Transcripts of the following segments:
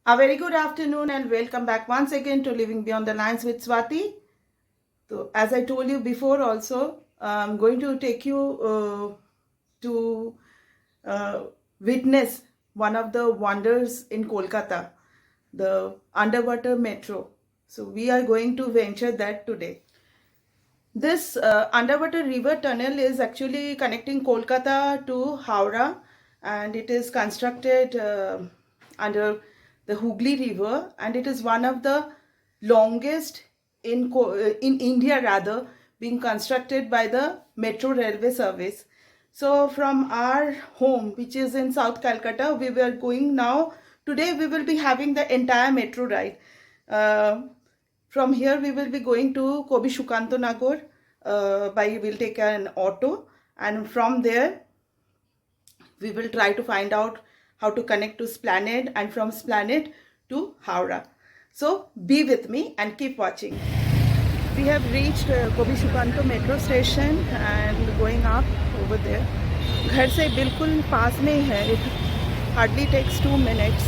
A very good afternoon and welcome back once again to Living Beyond the Lines with Swati. So, as I told you before, also, I'm going to take you to witness one of the wonders in Kolkata, the underwater metro. So, we are going to venture that today. This underwater river tunnel is actually connecting Kolkata to Howrah, and it is constructed under the Hooghly River, and it is one of the longest in India, rather, being constructed by the Metro Railway Service. So from our home, which is in South Calcutta, we were going now. Today we will be having the entire metro ride. From here we will be going to Kobi Shukanto Nagar. We'll take an auto, and from there we will try to find out how to connect to Esplanade, and from Esplanade to Howrah. So be with me and keep watching. We have reached Kobi Shukanto metro station and going up over there. घर से बिल्कुल पास में ही है. It hardly takes 2 minutes.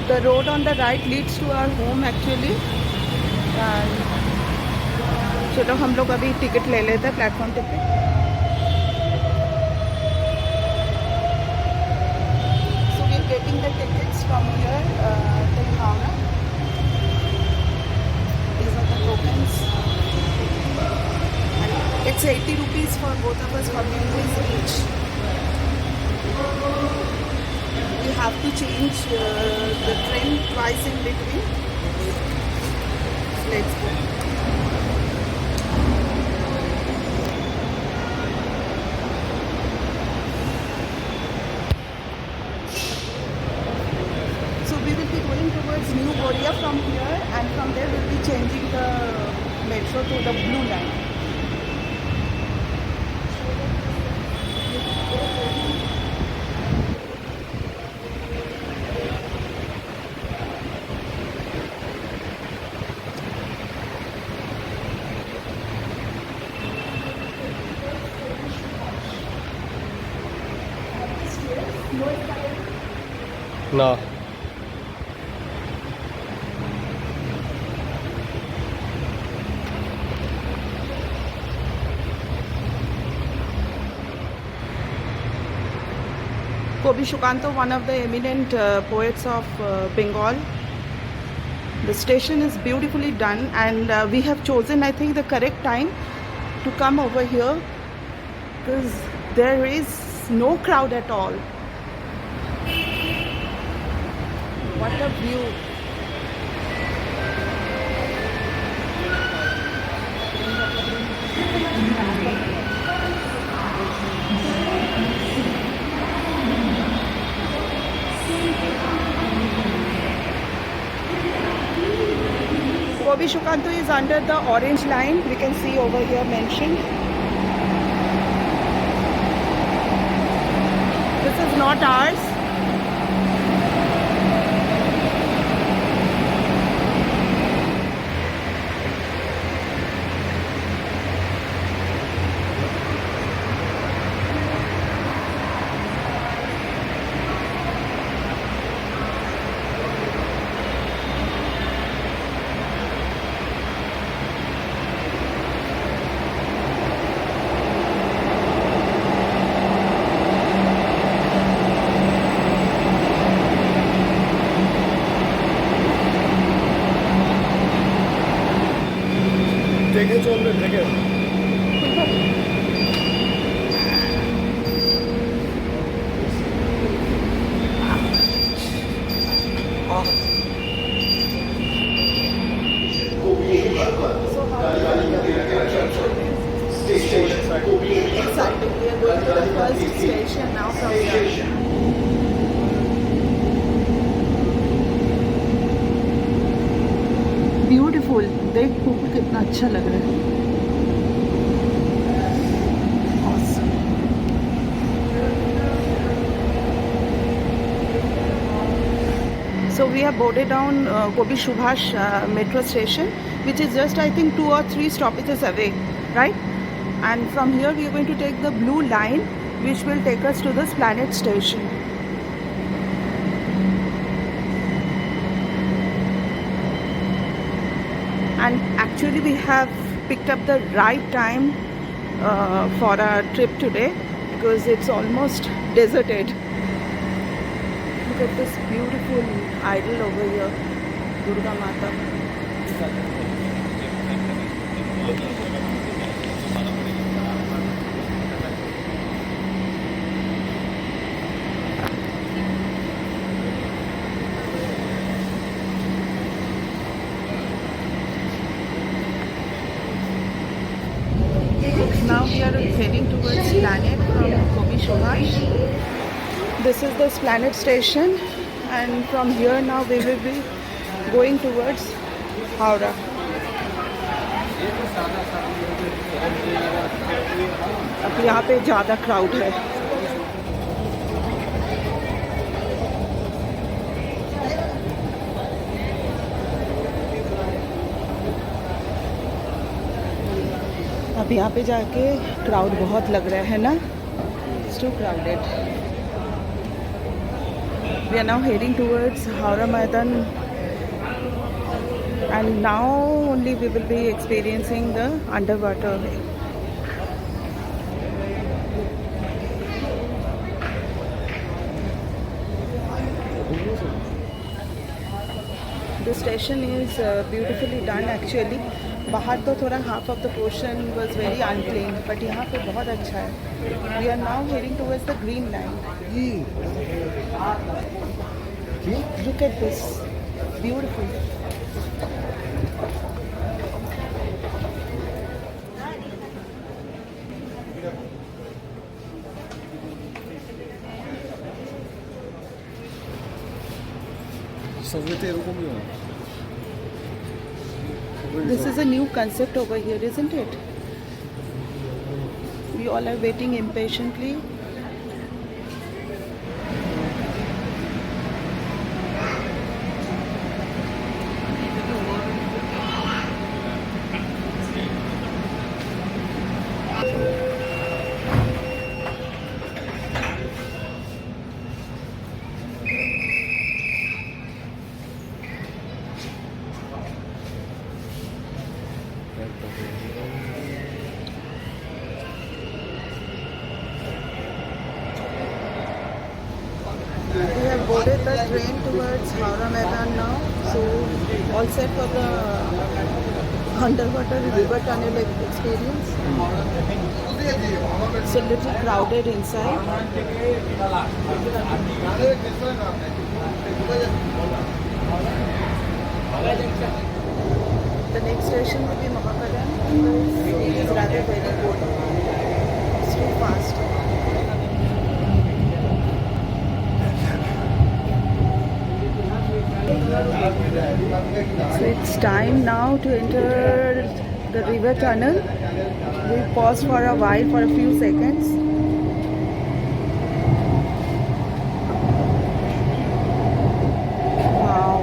The road on the right leads to our home actually. चलो हम लोग अभी ticket ले लेते हैं, platform ticket. So we are getting the tickets from here till Howrah. These are the tokens. It's 80 rupees for both of us, for families each. We have to change the train twice in between. Let's go. So we will be going towards New Boria from here, and from there we'll be changing the metro to the blue line. No. Kobi Shukanto, one of the eminent poets of Bengal. The station is beautifully done, and we have chosen, I think, the correct time to come over here because there is no crowd at all. What a view! Kobi Shukanto is under the orange line. We can see over here mentioned. This is not ours. দেখে চলবে দেখে Exactly. We are going to the first station now from here. Beautiful. देख फूल कितना अच्छा लग रहा है। Awesome. So we have boarded down Gobi Subhash metro station, which is just I think 2 or 3 stoppages away, right? And from here we are going to take the blue line, which will take us to the Esplanade station. And actually we have picked up the right time for our trip today, because it's almost deserted. Look at this beautiful idol over here, Durga Mata. Now we are heading towards Esplanade from Gobi Subhash. This is the Esplanade station, and from here now we will be going towards Howrah. अब यहाँ पे ज़्यादा crowd है। अब यहाँ पे जाके crowd बहुत लग रहा है ना, it's too crowded. We are now heading towards Howrah Maidan, and now only we will be experiencing the underwater. The station is beautifully done actually. बाहर तो थोड़ा half of the portion was very unclean, but यहाँ पे बहुत अच्छा है. We are now heading towards the green line. Look at this, beautiful. This is a new concept over here, isn't it? We all are waiting impatiently. We have boarded the train towards Howrah Maidan now, so all set for the underwater river tunnel experience. It's a little crowded inside. The next station will be Mahapadam, because it is rather very good. It's too fast. So it's time now to enter the river tunnel. We pause for a while, for a few seconds. Wow.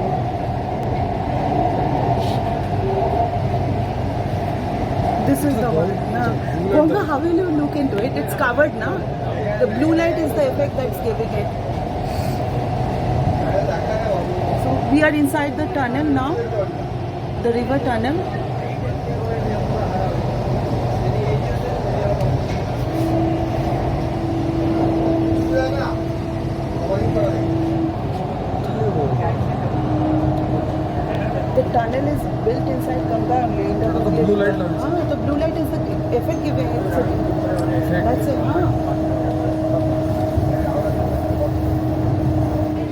This is the one. Konga, how will you look into it? It's covered now. The blue light is the effect that's giving it. We are inside the tunnel now, the river tunnel. The tunnel is built inside Ganga only. The blue light. The blue light is the effect giving it. That's it.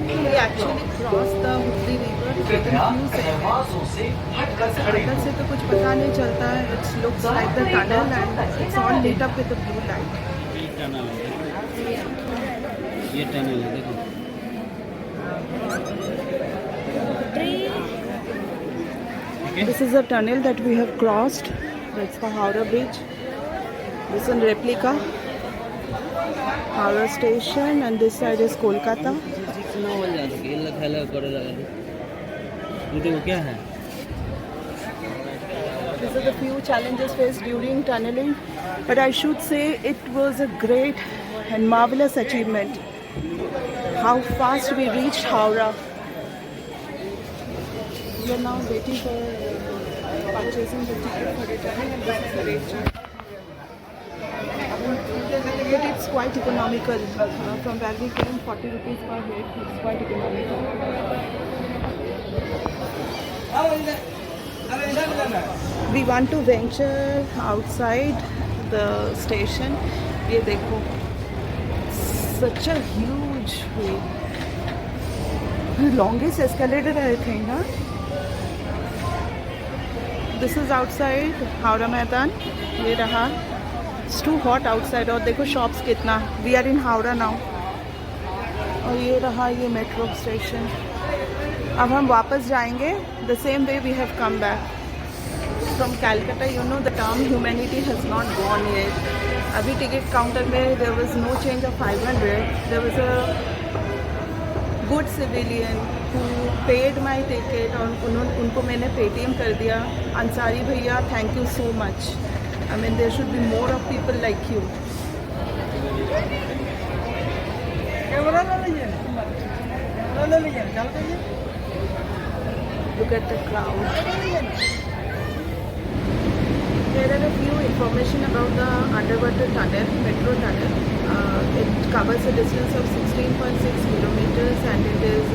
We actually crossed the Hooghly river within few seconds. अंदर से तो कुछ पता नहीं चलता है. It looks like the tunnel and it's all lit up with the blue light. ये tunnel है देखो. This is a tunnel that we have crossed. That's the Howrah Bridge. This is a replica Howrah station, and this side is Kolkata. क्या है These are the few challenges faced during tunneling, but I should say it was a great and marvelous achievement. How fast we reached Howrah. We are now waiting for purchasing the ticket for returning, and this is the rate chart. But it's quite economical. From where we came, 40 rupees per head. It's quite economical. We want to venture outside the station. ये देखो, such a huge way. Longest escalator I think, huh? This is outside Howrah Maidan. ये रहा. It's too hot outside. और देखो shops कितना. We are in Howrah now. और ये रहा ये metro station. अब हम वापस जाएंगे. The same way we have come back. From Calcutta, you know the term humanity has not gone yet. अभी ticket counter में there was no change of 500. There was a good civilian who paid my ticket और उनको मैंने Paytm कर दिया. अंसारी भैया, thank you so much. I mean there should be more of people like you. Look at the crowd. There are a few information about the underwater tunnel, metro tunnel. It covers a distance of 16.6 kilometers and it is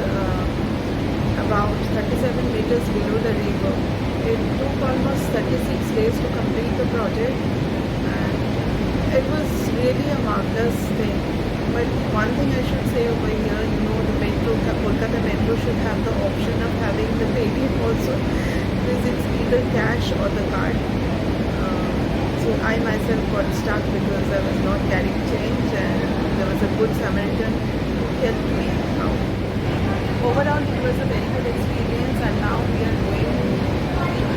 about 37 meters below the river. It took almost 36 days to complete the project, and it was really a marvelous thing. But one thing I should say over here, you know, the metro, Kolkata metro should have the option of having the payment also, because it's either cash or the card. So I myself got stuck because I was not carrying change, and there was a good Samaritan who helped me out. Overall, it was a very good experience, and now we are going to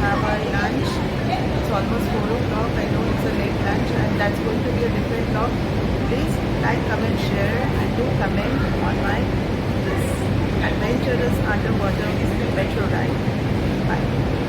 have our lunch. It's almost 4 o'clock. I know it's a late lunch, and that's going to be a different vlog. Please like, comment, share, and do comment on my this adventurous underwater metro ride. Bye.